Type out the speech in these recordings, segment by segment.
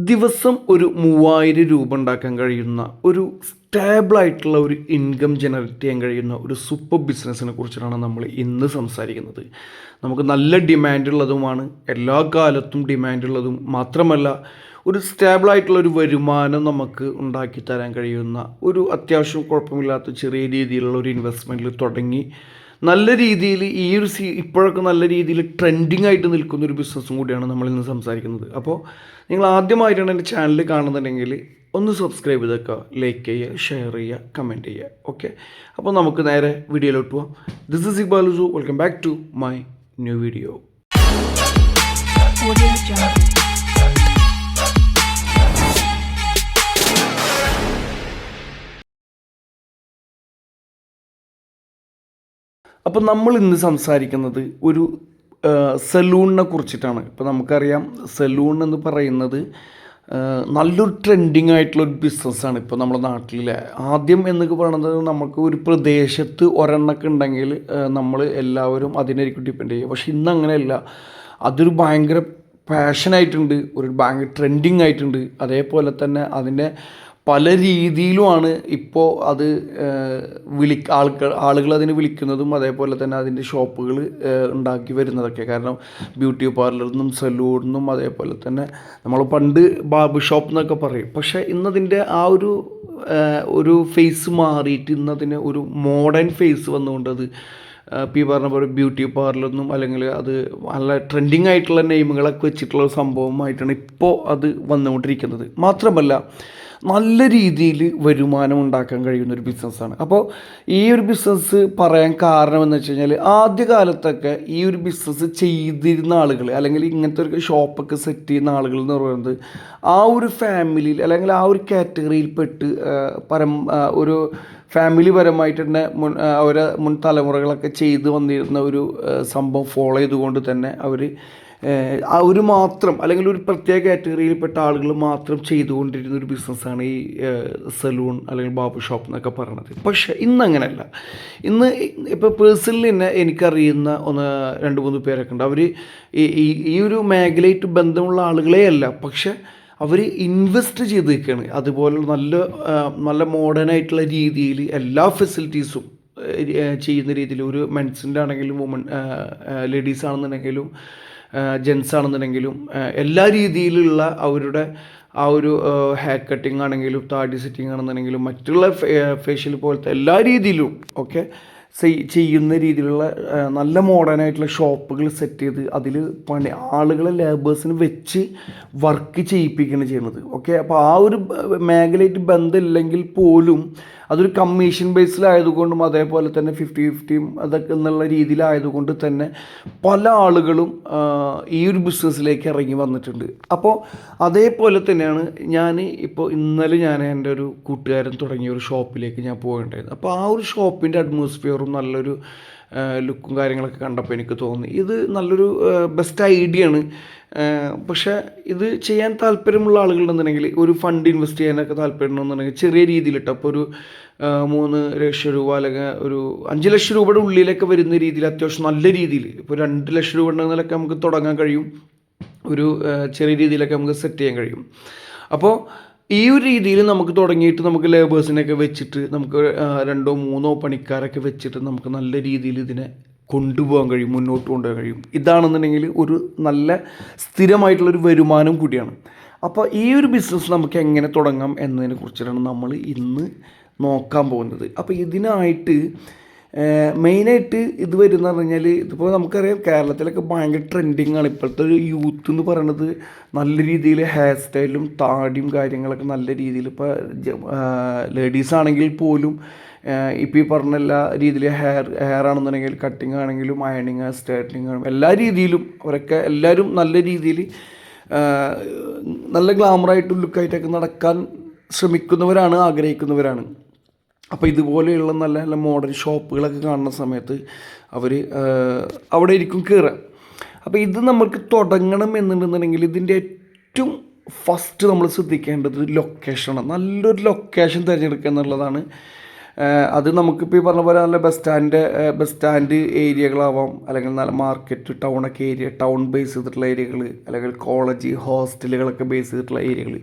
ദിവസം ഒരു 3000 രൂപ ഉണ്ടാക്കാൻ കഴിയുന്ന ഒരു സ്റ്റേബിളായിട്ടുള്ള ഒരു ഇൻകം ജനറേറ്റ് ചെയ്യാൻ കഴിയുന്ന ഒരു സൂപ്പർ ബിസിനസ്സിനെ കുറിച്ചിട്ടാണ് നമ്മൾ ഇന്ന് സംസാരിക്കുന്നത്. നമുക്ക് നല്ല ഡിമാൻഡുള്ളതുമാണ്, എല്ലാ കാലത്തും ഡിമാൻഡുള്ളതും മാത്രമല്ല, ഒരു സ്റ്റേബിളായിട്ടുള്ള ഒരു വരുമാനം നമുക്ക് ഉണ്ടാക്കി തരാൻ കഴിയുന്ന ഒരു അത്യാവശ്യം കുഴപ്പമില്ലാത്ത ചെറിയ രീതിയിലുള്ള ഒരു ഇൻവെസ്റ്റ്മെൻറ്റിൽ തുടങ്ങി നല്ല രീതിയിൽ ഈ ഒരു ഇപ്പോഴൊക്കെ നല്ല രീതിയിൽ ട്രെൻഡിങ് ആയിട്ട് നിൽക്കുന്ന ഒരു ബിസിനസ്സും കൂടിയാണ് നമ്മൾ ഇന്ന് സംസാരിക്കുന്നത്. അപ്പോൾ നിങ്ങൾ ആദ്യമായിട്ടാണ് എൻ്റെ ചാനൽ കാണുന്നുണ്ടെങ്കിൽ ഒന്ന് സബ്സ്ക്രൈബ് ചെയ്തേക്കുക, ലൈക്ക് ചെയ്യുക, ഷെയർ ചെയ്യുക, കമൻറ്റ് ചെയ്യുക. ഓക്കെ, അപ്പോൾ നമുക്ക് നേരെ വീഡിയോയിലോട്ട് പോവാം. This is Iqbal Husu. Welcome back to my new video. അപ്പോൾ നമ്മൾ ഇന്ന് സംസാരിക്കുന്നത് ഒരു സലൂണിനെ കുറിച്ചിട്ടാണ്. ഇപ്പോൾ നമുക്കറിയാം, സലൂൺ എന്ന് പറയുന്നത് നല്ലൊരു ട്രെൻഡിങ് ആയിട്ടുള്ളൊരു ബിസിനസ്സാണ് ഇപ്പോൾ നമ്മുടെ നാട്ടിലെ. ആദ്യം എന്നൊക്കെ പറയുന്നത് നമുക്ക് ഒരു പ്രദേശത്ത് ഒരെണ്ണമൊക്കെ ഉണ്ടെങ്കിൽ നമ്മൾ എല്ലാവരും അതിനായിരിക്കും ഡിപ്പെൻഡ് ചെയ്യുക. പക്ഷെ ഇന്ന് അങ്ങനെയല്ല, അതൊരു ഭയങ്കര പാഷനായിട്ടുണ്ട്, ഒരു ഭയങ്കര ട്രെൻഡിങ് ആയിട്ടുണ്ട്. അതേപോലെ തന്നെ അതിൻ്റെ പല രീതിയിലുമാണ് ഇപ്പോൾ അത് ആളുകൾ അതിന് വിളിക്കുന്നതും, അതേപോലെ തന്നെ അതിൻ്റെ ഷോപ്പുകൾ ഉണ്ടാക്കി വരുന്നതൊക്കെ. കാരണം ബ്യൂട്ടി പാർലറിൽ നിന്നും സലൂണിൽ അതേപോലെ തന്നെ നമ്മൾ പണ്ട് ബാർബർ ഷോപ്പ് എന്നൊക്കെ പറയും. പക്ഷേ ഇന്നതിൻ്റെ ആ ഒരു ഫേസ് മാറിയിട്ട് ഇന്നതിന് ഒരു മോഡേൺ ഫേസ് വന്നുകൊണ്ട് അത് പറഞ്ഞ പോലെ ബ്യൂട്ടി പാർലറൊന്നും അല്ലെങ്കിൽ അത് നല്ല ട്രെൻഡിങ് ആയിട്ടുള്ള നെയിമുകളൊക്കെ വെച്ചിട്ടുള്ള സംഭവമായിട്ടാണ് ഇപ്പോൾ അത് വന്നുകൊണ്ടിരിക്കുന്നത്. മാത്രമല്ല, നല്ല രീതിയിൽ വരുമാനം ഉണ്ടാക്കാൻ കഴിയുന്ന ഒരു ബിസിനസ്സാണ്. അപ്പോൾ ഈ ഒരു ബിസിനസ് പറയാൻ കാരണം എന്ന് വെച്ച് കഴിഞ്ഞാൽ, ആദ്യകാലത്തൊക്കെ ഈ ഒരു ബിസിനസ് ചെയ്തിരുന്ന ആളുകൾ അല്ലെങ്കിൽ ഇങ്ങനത്തെ ഒരു ഷോപ്പൊക്കെ സെറ്റ് ചെയ്യുന്ന ആളുകൾ എന്ന് പറയുന്നത് ആ ഒരു ഫാമിലിയിൽ അല്ലെങ്കിൽ ആ ഒരു കാറ്റഗറിയിൽപ്പെട്ട് ഒരു ഫാമിലി പരമായിട്ട് തന്നെ അവരെ മുൻ തലമുറകളൊക്കെ ചെയ്ത് വന്നിരുന്ന ഒരു സംഭവം ഫോളോ ചെയ്തുകൊണ്ട് തന്നെ അവർ മാത്രം അല്ലെങ്കിൽ ഒരു പ്രത്യേക കാറ്റഗറിയിൽപ്പെട്ട ആളുകൾ മാത്രം ചെയ്തുകൊണ്ടിരുന്ന ഒരു ബിസിനസ്സാണ് ഈ സലൂൺ അല്ലെങ്കിൽ ബാർബർ ഷോപ്പ് എന്നൊക്കെ പറയുന്നത്. പക്ഷേ ഇന്ന് അങ്ങനെയല്ല. ഇന്ന് ഇപ്പോൾ പേഴ്സണലി തന്നെ എനിക്കറിയുന്ന 2-3 പേരൊക്കെ ഉണ്ട്. അവർ ഈ ഒരു മേഖലയായിട്ട് ബന്ധമുള്ള ആളുകളേ അല്ല, പക്ഷേ അവർ ഇൻവെസ്റ്റ് ചെയ്ത് നിൽക്കുകയാണ്. അതുപോലെ നല്ല മോഡേൺ ആയിട്ടുള്ള രീതിയിൽ എല്ലാ ഫെസിലിറ്റീസും ചെയ്യുന്ന രീതിയിൽ, ഒരു മെൻസിൻ്റെ ആണെങ്കിലും ലേഡീസ് ആണെന്നുണ്ടെങ്കിലും ജെൻസ് ആണെന്നുണ്ടെങ്കിലും എല്ലാ രീതിയിലുള്ള അവരുടെ ആ ഒരു ഹെയർ കട്ടിങ് ആണെങ്കിലും താടി സെറ്റിംഗ് ആണെന്നുണ്ടെങ്കിലും മറ്റുള്ള ഫേഷ്യൽ പോലത്തെ എല്ലാ രീതിയിലും ഒക്കെ ചെയ്യുന്ന രീതിയിലുള്ള നല്ല മോഡേൺ ആയിട്ടുള്ള ഷോപ്പുകൾ സെറ്റ് ചെയ്ത് അതിൽ ആളുകളെ ലേബേഴ്സിന് വെച്ച് വർക്ക് ചെയ്യിപ്പിക്കുകയാണ് ചെയ്യുന്നത്. ഓക്കെ, അപ്പോൾ ആ ഒരു മേഖലയായിട്ട് ബന്ധമില്ലെങ്കിൽ പോലും അതൊരു കമ്മീഷൻ ബേസിലായതുകൊണ്ടും അതേപോലെ തന്നെ 50-50 അതൊക്കെ എന്നുള്ള രീതിയിലായതുകൊണ്ട് തന്നെ പല ആളുകളും ഈ ഒരു ബിസിനസ്സിലേക്ക് ഇറങ്ങി വന്നിട്ടുണ്ട്. അപ്പോൾ അതേപോലെ തന്നെയാണ് ഇന്നലെ ഞാൻ എൻ്റെ ഒരു കൂട്ടുകാരൻ തുടങ്ങിയ ഒരു ഷോപ്പിലേക്ക് ഞാൻ പോകേണ്ടായിരുന്നു. അപ്പോൾ ആ ഒരു ഷോപ്പിൻ്റെ അറ്റ്മോസ്ഫിയറും നല്ലൊരു ലുക്കും കാര്യങ്ങളൊക്കെ കണ്ടപ്പോൾ എനിക്ക് തോന്നി ഇത് നല്ലൊരു ബെസ്റ്റ് ഐഡിയ ആണ്. പക്ഷേ ഇത് ചെയ്യാൻ താല്പര്യമുള്ള ആളുകളുണ്ടെന്നുണ്ടെങ്കിൽ, ഒരു ഫണ്ട് ഇൻവെസ്റ്റ് ചെയ്യാനൊക്കെ താല്പര്യമുണ്ടെന്നുണ്ടെങ്കിൽ ചെറിയ രീതിയിലിട്ട് അപ്പോൾ ഒരു 3 ലക്ഷം രൂപ അല്ലെങ്കിൽ ഒരു 5 ലക്ഷം രൂപയുടെ ഉള്ളിലൊക്കെ വരുന്ന രീതിയിൽ അത്യാവശ്യം നല്ല രീതിയിൽ, ഇപ്പോൾ 2 ലക്ഷം രൂപ ഉണ്ടെങ്കിലൊക്കെ നമുക്ക് തുടങ്ങാൻ കഴിയും. ഒരു ചെറിയ രീതിയിലൊക്കെ നമുക്ക് സെറ്റ് ചെയ്യാൻ കഴിയും. അപ്പോൾ ഈ ഒരു രീതിയിൽ നമുക്ക് തുടങ്ങിയിട്ട് നമുക്ക് ലേബേഴ്സിനൊക്കെ വെച്ചിട്ട് നമുക്ക് 2-3 പണിക്കാരൊക്കെ വെച്ചിട്ട് നമുക്ക് നല്ല രീതിയിൽ ഇതിനെ കൊണ്ടുപോകാൻ കഴിയും, മുന്നോട്ട് കൊണ്ടുപോകാൻ കഴിയും. ഇതാണെന്നുണ്ടെങ്കിൽ ഒരു നല്ല സ്ഥിരമായിട്ടുള്ളൊരു വരുമാനം കൂടിയാണ്. അപ്പോൾ ഈ ഒരു ബിസിനസ് നമുക്ക് എങ്ങനെ തുടങ്ങാം എന്നതിനെ കുറിച്ചിട്ടാണ് നമ്മൾ ഇന്ന് നോക്കാൻ പോകുന്നത്. അപ്പോൾ ഇതിനായിട്ട് മെയിനായിട്ട് ഇത് വരുന്ന പറഞ്ഞാൽ, ഇതിപ്പോൾ നമുക്കറിയാം കേരളത്തിലൊക്കെ ഭയങ്കര ട്രെൻഡിങ് ആണ് ഇപ്പോഴത്തെ ഒരു യൂത്ത് എന്ന് പറയുന്നത്. നല്ല രീതിയിൽ ഹെയർ സ്റ്റൈലും താടിയും കാര്യങ്ങളൊക്കെ നല്ല രീതിയിൽ, ഇപ്പോൾ ലേഡീസ് ആണെങ്കിൽ പോലും ഇപ്പോൾ ഈ പറഞ്ഞ എല്ലാ രീതിയിൽ ഹെയർ ആണെന്നുണ്ടെങ്കിൽ കട്ടിങ് ആണെങ്കിലും അയണിങ് സ്ട്രൈറ്റനിങ് എല്ലാ രീതിയിലും അവരൊക്കെ എല്ലാവരും നല്ല രീതിയിൽ നല്ല ഗ്ലാമറായിട്ടും ലുക്കായിട്ടൊക്കെ നടക്കാൻ ശ്രമിക്കുന്നവരാണ്, ആഗ്രഹിക്കുന്നവരാണ്. അപ്പോൾ ഇതുപോലെയുള്ള നല്ല നല്ല മോഡൽ ഷോപ്പുകളൊക്കെ കാണുന്ന സമയത്ത് അവർ അവിടെ ഇരിക്കും കയറുക. അപ്പോൾ ഇത് നമുക്ക് തുടങ്ങണം എന്നുണ്ടെന്നുണ്ടെങ്കിൽ ഇതിൻ്റെ ഏറ്റവും ഫസ്റ്റ് നമ്മൾ ശ്രദ്ധിക്കേണ്ടത് ലൊക്കേഷനാണ്. നല്ലൊരു ലൊക്കേഷൻ തിരഞ്ഞെടുക്കുക എന്നുള്ളതാണ് അത് നമുക്കിപ്പോൾ ഈ പറഞ്ഞ പോലെ നല്ല ബസ് സ്റ്റാൻഡ് ഏരിയകളാവാം, അല്ലെങ്കിൽ നല്ല മാർക്കറ്റ് ടൗണൊക്കെ ഏരിയ, ടൗൺ ബേസ് ചെയ്തിട്ടുള്ള ഏരിയകൾ, അല്ലെങ്കിൽ കോളേജ് ഹോസ്റ്റലുകളൊക്കെ ബേസ് ചെയ്തിട്ടുള്ള ഏരിയകൾ.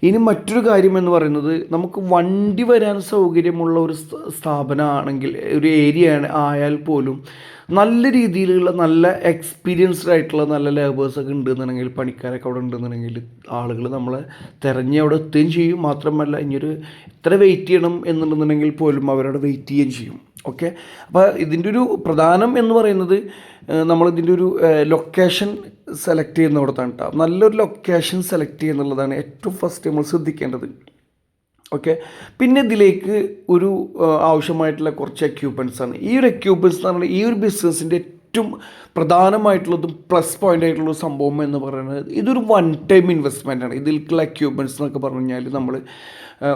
ഇനി മറ്റൊരു കാര്യം എന്ന് പറയുന്നത്, നമുക്ക് വണ്ടി വരാൻ സൗകര്യമുള്ള ഒരു സ്ഥാപനമാണെങ്കിൽ, ഒരു ഏരിയ ആയാൽ പോലും നല്ല രീതിയിലുള്ള നല്ല എക്സ്പീരിയൻസ്ഡ് ആയിട്ടുള്ള നല്ല ലേബേഴ്സൊക്കെ ഉണ്ടെന്നുണ്ടെങ്കിൽ, പണിക്കാരൊക്കെ അവിടെ ഉണ്ടെന്നുണ്ടെങ്കിൽ ആളുകൾ നമ്മളെ തിരഞ്ഞ് അവിടെ എത്തുകയും ചെയ്യും. മാത്രമല്ല ഇനിയൊരു ഇത്ര വെയിറ്റ് ചെയ്യണം എന്നുണ്ടെന്നുണ്ടെങ്കിൽ പോലും അവരവിടെ വെയിറ്റ് ചെയ്യുകയും ചെയ്യും. ഓക്കെ, അപ്പോൾ ഇതിൻ്റെ ഒരു പ്രധാനം എന്ന് പറയുന്നത് നമ്മളിതിൻ്റെ ഒരു ലൊക്കേഷൻ സെലക്ട് ചെയ്യുന്നിടത്താണ് കേട്ടോ. നല്ലൊരു ലൊക്കേഷൻ സെലക്ട് ചെയ്യുന്നുള്ളതാണ് ഏറ്റവും ഫസ്റ്റ് നമ്മൾ ശ്രദ്ധിക്കേണ്ടത്. ഓക്കെ, പിന്നെ ഇതിലേക്ക് ഒരു ആവശ്യമായിട്ടുള്ള കുറച്ച് എക്യൂപ്മെൻറ്റ്സാണ്. ഈ ഒരു എക്യൂപ്മെൻറ്റ്സ് എന്ന് പറഞ്ഞാൽ ഈ ഒരു ബിസിനസ്സിൻ്റെ ഏറ്റവും പ്രധാനമായിട്ടുള്ളതും പ്ലസ് പോയിൻ്റ് ആയിട്ടുള്ള സംഭവം എന്ന് പറയുന്നത്, ഇതൊരു വൺ ടൈം ഇൻവെസ്റ്റ്മെൻറ്റാണ്. ഇതിലേക്കുള്ള എക്യൂപ്മെൻറ്റ്സ് എന്നൊക്കെ പറഞ്ഞു കഴിഞ്ഞാൽ നമ്മൾ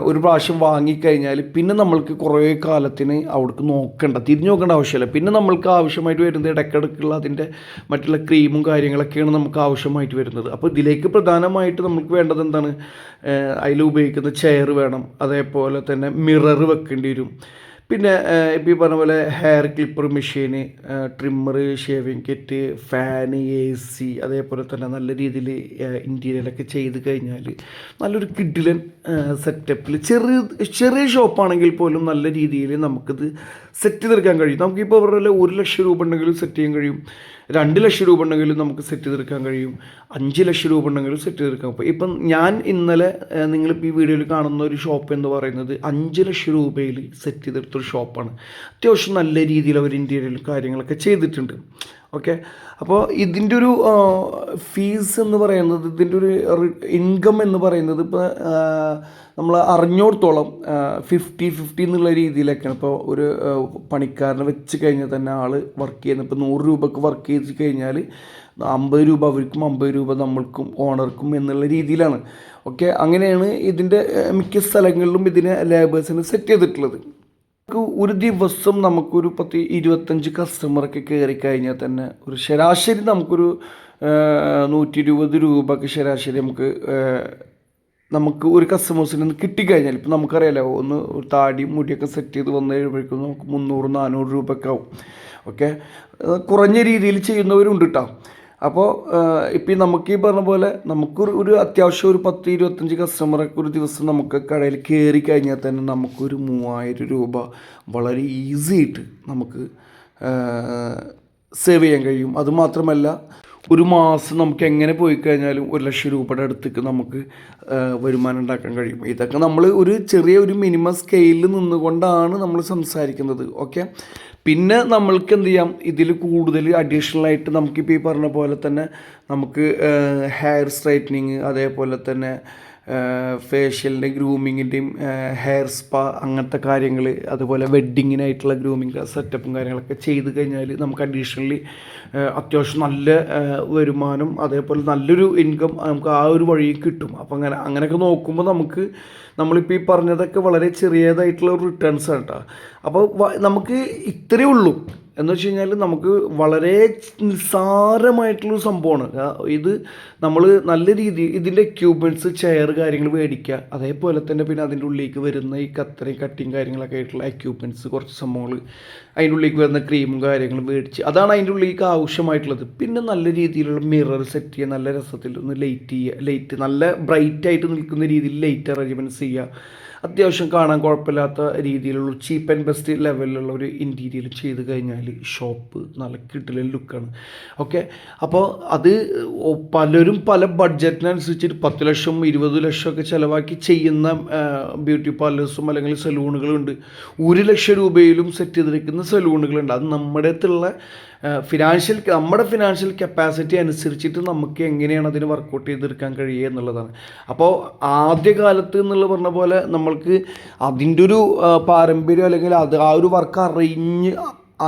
ഒരു പ്രാവശ്യം വാങ്ങിക്കഴിഞ്ഞാൽ പിന്നെ നമ്മൾക്ക് കുറേ കാലത്തിന് അവിടേക്ക് തിരിഞ്ഞു നോക്കേണ്ട ആവശ്യമില്ല. പിന്നെ നമ്മൾക്ക് ആവശ്യമായിട്ട് വരുന്നത് ഇടയ്ക്കിടയ്ക്കുള്ള അതിൻ്റെ മറ്റുള്ള ക്രീമും കാര്യങ്ങളൊക്കെയാണ് നമുക്ക് ആവശ്യമായിട്ട് വരുന്നത്. അപ്പോൾ ഇതിലേക്ക് പ്രധാനമായിട്ട് നമുക്ക് വേണ്ടത് എന്താണ്, അതിൽ ഉപയോഗിക്കുന്ന ചെയർ വേണം, അതേപോലെ തന്നെ മിറർ വെക്കേണ്ടി വരും. പിന്നെ ഇപ്പോൾ ഈ പറഞ്ഞ പോലെ hair clipper machine, trimmer, shaving kit, fan, AC, അതേപോലെ തന്നെ നല്ല രീതിയിൽ ഇൻറ്റീരിയലൊക്കെ ചെയ്ത് കഴിഞ്ഞാൽ നല്ലൊരു കിഡിലൻ സെറ്റപ്പിൽ ചെറിയ ഷോപ്പാണെങ്കിൽ പോലും നല്ല രീതിയിൽ നമുക്കിത് സെറ്റ് ചെയ്തെടുക്കാൻ കഴിയും. നമുക്കിപ്പോൾ പറഞ്ഞ 1 ലക്ഷം രൂപ ഉണ്ടെങ്കിലും സെറ്റ് ചെയ്യാൻ കഴിയും, 2 ലക്ഷം രൂപ ഉണ്ടെങ്കിലും നമുക്ക് സെറ്റ് ചെയ്തെടുക്കാൻ കഴിയും, 5 ലക്ഷം രൂപ ഉണ്ടെങ്കിലും സെറ്റ് ചെയ്തെടുക്കാൻ കഴിയും. ഇപ്പം ഞാൻ ഇന്നലെ നിങ്ങളിപ്പോൾ ഈ വീഡിയോയിൽ കാണുന്ന ഒരു ഷോപ്പ് എന്ന് പറയുന്നത് 5 ലക്ഷം രൂപയിൽ സെറ്റ് ചെയ്തെടുത്തൊരു ഷോപ്പാണ്. അത്യാവശ്യം നല്ല രീതിയിൽ അവർ ഇൻറ്റീരിയലും കാര്യങ്ങളൊക്കെ ചെയ്തിട്ടുണ്ട്. ഓക്കെ, അപ്പോൾ ഇതിൻ്റെ ഒരു ഫീസ് എന്ന് പറയുന്നത്, ഇതിൻ്റെ ഒരു ഇൻകം എന്ന് പറയുന്നത് ഇപ്പോൾ നമ്മൾ അറിഞ്ഞോടത്തോളം 50-50 എന്നുള്ള രീതിയിലൊക്കെയാണ്. ഇപ്പോൾ ഒരു പണിക്കാരനെ വെച്ച് കഴിഞ്ഞാൽ തന്നെ ആൾ വർക്ക് ചെയ്യുന്നത്, ഇപ്പോൾ 100 രൂപക്ക് വർക്ക് ചെയ്ത് കഴിഞ്ഞാൽ 50 രൂപ അവർക്കും 50 രൂപ നമ്മൾക്കും ഓണർക്കും എന്നുള്ള രീതിയിലാണ്. ഓക്കെ, അങ്ങനെയാണ് ഇതിൻ്റെ മിക്ക സ്ഥലങ്ങളിലും ഇതിനെ ലേബേഴ്സിന് സെറ്റ് ചെയ്തിട്ടുള്ളത്. ഒരു ദിവസം നമുക്കൊരു 10-25 കസ്റ്റമറൊക്കെ കയറി കഴിഞ്ഞാൽ തന്നെ ഒരു ശരാശരി നമുക്കൊരു 120 രൂപക്ക് ശരാശരി നമുക്ക് ഒരു കസ്റ്റമേഴ്സിൽ നിന്ന് കിട്ടിക്കഴിഞ്ഞാൽ, ഇപ്പോൾ നമുക്കറിയാലോ, ഒന്ന് താടി മുടിയൊക്കെ സെറ്റ് ചെയ്ത് വന്നു കഴിയുമ്പോഴേക്കും നമുക്ക് 300-400 രൂപയൊക്കെ ആവും. ഓക്കെ, കുറഞ്ഞ രീതിയിൽ ചെയ്യുന്നവരുണ്ട് കേട്ടോ. അപ്പോൾ ഇപ്പം നമുക്ക് ഈ പറഞ്ഞ പോലെ ഒരു അത്യാവശ്യം ഒരു 10-25 കസ്റ്റമറൊക്കെ ഒരു ദിവസം നമുക്ക് കടയിൽ കയറി കഴിഞ്ഞാൽ തന്നെ നമുക്കൊരു 3000 രൂപ വളരെ ഈസി ആയിട്ട് നമുക്ക് സേവ് ചെയ്യാൻ കഴിയും. അതുമാത്രമല്ല, ഒരു മാസം നമുക്ക് എങ്ങനെ പോയി കഴിഞ്ഞാലും 1 ലക്ഷം രൂപയുടെ അടുത്തേക്ക് നമുക്ക് വരുമാനം ഉണ്ടാക്കാൻ കഴിയും. ഇതൊക്കെ നമ്മൾ ഒരു മിനിമം സ്കെയിലിൽ നിന്നുകൊണ്ടാണ് നമ്മൾ സംസാരിക്കുന്നത്. ഓക്കെ, പിന്നെ നമ്മൾക്ക് എന്ത് ചെയ്യാം, ഇതിൽ കൂടുതൽ അഡീഷണലായിട്ട് നമുക്കിപ്പോൾ ഈ പറഞ്ഞ പോലെ തന്നെ നമുക്ക് ഹെയർ സ്ട്രൈറ്റനിങ്, അതേപോലെ തന്നെ ഫേഷ്യലിൻ്റെ ഗ്രൂമിങ്ങിൻ്റെയും ഹെയർ സ്പാ അങ്ങനത്തെ കാര്യങ്ങൾ, അതുപോലെ വെഡ്ഡിങ്ങിനായിട്ടുള്ള ഗ്രൂമിങ് സെറ്റപ്പും കാര്യങ്ങളൊക്കെ ചെയ്ത് കഴിഞ്ഞാൽ നമുക്ക് അഡീഷണലി അത്യാവശ്യം നല്ല വരുമാനം, അതേപോലെ നല്ലൊരു ഇൻകം നമുക്ക് ആ ഒരു വഴി കിട്ടും. അപ്പം അങ്ങനെയൊക്കെ നോക്കുമ്പോൾ നമ്മളിപ്പോൾ ഈ പറഞ്ഞതൊക്കെ വളരെ ചെറിയതായിട്ടുള്ള റിട്ടേൺസ് ആണ് കേട്ടോ. അപ്പോൾ നമുക്ക് ഇത്രയേ ഉള്ളൂ എന്ന് വെച്ച് കഴിഞ്ഞാൽ നമുക്ക് വളരെ നിസ്സാരമായിട്ടുള്ളൊരു സംഭവമാണ് ഇത്. നമ്മൾ നല്ല രീതിയിൽ ഇതിൻ്റെ എക്യൂപ്മെൻറ്റ്സ്, ചെയർ കാര്യങ്ങൾ മേടിക്കുക, അതേപോലെ തന്നെ പിന്നെ അതിൻ്റെ ഉള്ളിലേക്ക് വരുന്ന ഈ കട്ടിങ് കാര്യങ്ങളൊക്കെ ആയിട്ടുള്ള എക്യൂപ്മെൻറ്റ്സ്, കുറച്ച് സംഭവങ്ങൾ, അതിൻ്റെ ഉള്ളിലേക്ക് വരുന്ന ക്രീമും കാര്യങ്ങളും മേടിച്ച്, അതാണ് അതിൻ്റെ ഉള്ളിലേക്ക് ആവശ്യമായിട്ടുള്ളത്. പിന്നെ നല്ല രീതിയിലുള്ള മിറർ സെറ്റ് ചെയ്യുക, നല്ല രസത്തിൽ ഒന്ന് ലൈറ്റ് നല്ല ബ്രൈറ്റായിട്ട് നിൽക്കുന്ന രീതിയിൽ ലൈറ്റ് അറേഞ്ച്മെൻറ്റ്സ് ചെയ്യുക, അത്യാവശ്യം കാണാൻ കുഴപ്പമില്ലാത്ത രീതിയിലുള്ള ചീപ്പ് ആൻഡ് ബെസ്റ്റ് ലെവലിലുള്ള ഒരു ഇൻറ്റീരിയർ ചെയ്ത് കഴിഞ്ഞാൽ ഷോപ്പ് നല്ല കിട്ടില്ല ലുക്കാണ്. ഓക്കെ, അപ്പോൾ അത് പലരും പല ബഡ്ജറ്റിനനുസരിച്ചിട്ട് 10 ലക്ഷം 20 ലക്ഷമൊക്കെ ചിലവാക്കി ചെയ്യുന്ന ബ്യൂട്ടി പാർലേഴ്സും അല്ലെങ്കിൽ സലൂണുകളുണ്ട്. 1 ലക്ഷം രൂപയിലും സെറ്റ് ചെയ്തിരിക്കുന്ന സലൂണുകളുണ്ട്. അത് നമ്മുടെ ഫിനാൻഷ്യൽ കപ്പാസിറ്റി അനുസരിച്ചിട്ട് നമുക്ക് എങ്ങനെയാണ് അതിന് വർക്കൗട്ട് ചെയ്തെടുക്കാൻ കഴിയുക എന്നുള്ളതാണ്. അപ്പോൾ ആദ്യകാലത്ത് എന്നുള്ള പറഞ്ഞ പോലെ നമ്മൾക്ക് അതിൻ്റെ ഒരു പാരമ്പര്യം അല്ലെങ്കിൽ ആ ഒരു വർക്ക്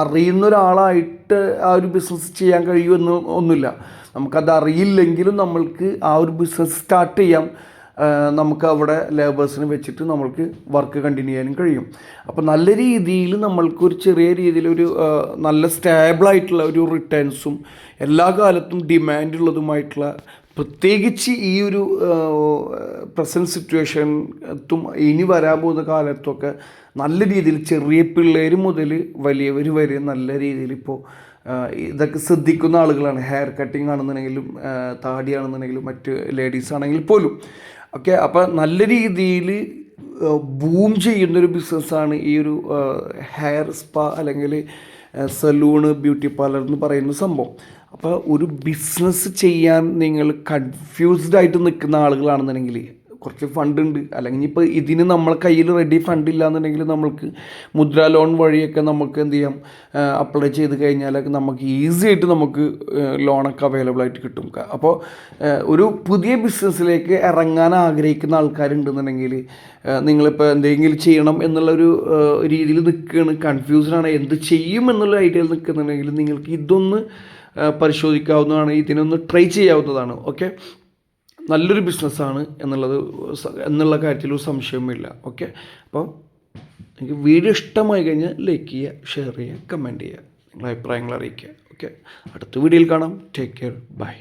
അറിയുന്ന ഒരാളായിട്ട് ആ ഒരു ബിസിനസ് ചെയ്യാൻ കഴിയുമെന്ന് ഒന്നുമില്ല. നമുക്കത് അറിയില്ലെങ്കിലും നമ്മൾക്ക് ആ ഒരു ബിസിനസ് സ്റ്റാർട്ട് ചെയ്യാം. നമുക്ക് അവിടെ ലേബേഴ്സിനെ വെച്ചിട്ട് നമ്മൾക്ക് വർക്ക് കണ്ടിന്യൂ ചെയ്യാനും കഴിയും. അപ്പോൾ നല്ല രീതിയിൽ നമ്മൾക്കൊരു ചെറിയ രീതിയിലൊരു നല്ല സ്റ്റേബിളായിട്ടുള്ള ഒരു റിട്ടേൺസും എല്ലാ കാലത്തും ഡിമാൻഡുള്ളതുമായിട്ടുള്ള പ്രത്യേകിച്ച് ഈ ഒരു പ്രസൻറ്റ് സിറ്റുവേഷനും ഇനി വരാൻ പോകുന്ന കാലത്തൊക്കെ നല്ല രീതിയിൽ ചെറിയ പിള്ളേർ മുതൽ വലിയവർ വരെ നല്ല രീതിയിൽ ഇപ്പോൾ ഇതൊക്കെ ശ്രദ്ധിക്കുന്ന ആളുകളാണ്. ഹെയർ കട്ടിങ് ആണെന്നുണ്ടെങ്കിലും താടിയാണെന്നുണ്ടെങ്കിലും മറ്റ് ലേഡീസ് ആണെങ്കിൽ പോലും ഓക്കെ. അപ്പോൾ നല്ല രീതിയിൽ ബൂം ചെയ്യുന്നൊരു ബിസിനസ്സാണ് ഈ ഒരു ഹെയർ സ്പാ അല്ലെങ്കിൽ സലൂണ്, ബ്യൂട്ടി പാർലർ എന്ന് പറയുന്ന സംഭവം. അപ്പോൾ ഒരു ബിസിനസ് ചെയ്യാൻ നിങ്ങൾ കൺഫ്യൂസ്ഡ് ആയിട്ട് നിൽക്കുന്ന ആളുകളാണെന്നുണ്ടെങ്കിൽ കുറച്ച് ഫണ്ടുണ്ട്, അല്ലെങ്കിൽ ഇപ്പോൾ ഇതിന് നമ്മളെ കയ്യിൽ റെഡി ഫണ്ട് ഇല്ലയെന്നുണ്ടെങ്കിൽ നമ്മൾക്ക് മുദ്രാ ലോൺ വഴിയൊക്കെ നമുക്ക് എന്ത് ചെയ്യാം, അപ്ലൈ ചെയ്ത് കഴിഞ്ഞാലൊക്കെ നമുക്ക് ഈസി ആയിട്ട് നമുക്ക് ലോണൊക്കെ അവൈലബിൾ ആയിട്ട് കിട്ടും. അപ്പോൾ ഒരു പുതിയ ബിസിനസ്സിലേക്ക് ഇറങ്ങാൻ ആഗ്രഹിക്കുന്ന ആൾക്കാരുണ്ടെന്നുണ്ടെങ്കിൽ നിങ്ങളിപ്പോൾ എന്തെങ്കിലും ചെയ്യണം എന്നുള്ളൊരു രീതിയിൽ നിൽക്കുകയാണ്, കൺഫ്യൂഷനാണ്, എന്ത് ചെയ്യും എന്നുള്ള ഐഡിയയിൽ നിൽക്കുന്നുണ്ടെങ്കിൽ നിങ്ങൾക്ക് ഇതൊന്ന് പരിശോധിക്കാവുന്നതാണ്, ഇതിനൊന്ന് ട്രൈ ചെയ്യാവുന്നതാണ്. ഓക്കെ, നല്ലൊരു ബിസിനസ്സാണ് എന്നുള്ള കാര്യത്തിൽ ഒരു സംശയവുമില്ല. ഓക്കെ, അപ്പോൾ എനിക്ക് വീഡിയോ ഇഷ്ടമായി കഴിഞ്ഞാൽ ലൈക്ക് ചെയ്യുക, ഷെയർ ചെയ്യുക, കമൻറ്റ് ചെയ്യുക, നിങ്ങളുടെ അഭിപ്രായങ്ങൾ അറിയിക്കുക. ഓക്കെ, അടുത്ത വീഡിയോയിൽ കാണാം. Take care, by.